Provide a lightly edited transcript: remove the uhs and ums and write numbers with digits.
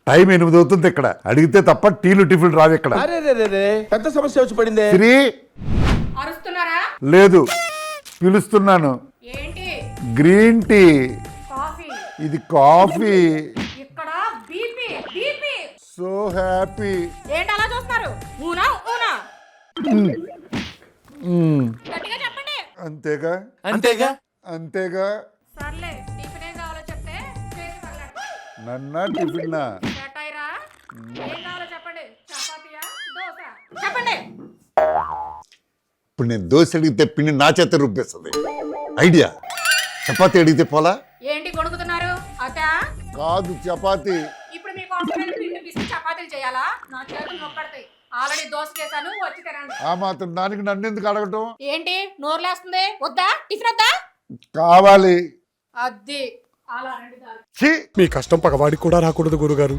Time 8 అవుతుంది ఇక్కడ. అడిగితే తప్ప టీలు టిఫిన్ రావు ఇక్కడ. పెద్ద సమస్య వచ్చి పడింది. శ్రీ అరుస్తున్నారా? లేదు, పిలుస్తున్నాను. ఏంటి? Green tea. కాఫీ. ఇది కాఫీ. ఇక్కడ బీపీ బీపీ. So happy. ఏంటి అలా చూస్తున్నారు? ఊనా ఊనా. గట్టిగా చెప్పండి. అంతేగా అంతేగా అంతేగా. సర్లే, టిఫిన్ ఏం కావాలో చెప్తే చేసి పగలెడతా. నన్నా టిఫిన్నా? సెటైరా? ఏం కావాలో చెప్పండి. చపాతీయా దోశ? చెప్పండి. ఇప్పుడు నేను దోశ అడిగితే పిండి నా చేత రుబ్బేస్తుంది. ఐడియా. చపాతీ అడిగితే పోలా? ఏంటి కొనుక్కుతున్నారు? అతా కాదు, చపాతీ. ఇప్పుడు మీకోసం నేను పిండి పిసికి చపాతీలు చేయాలా? నా చేతులు నొక్కడతాయి. ఆల్రెడీ దోశ చేశాను, వచ్చి తినండి. ఆ మాత్రం దానికి నన్ను ఎందుకు అడగటం? ఏంటి నోరులేస్తుంది? వద్దా? టిఫిన్ వద్దా? కావాలి. అద్ది అలా రండి. ఛీ! మీ కష్టం పగవాడికి కూడా రాకూడదు గురుగారు.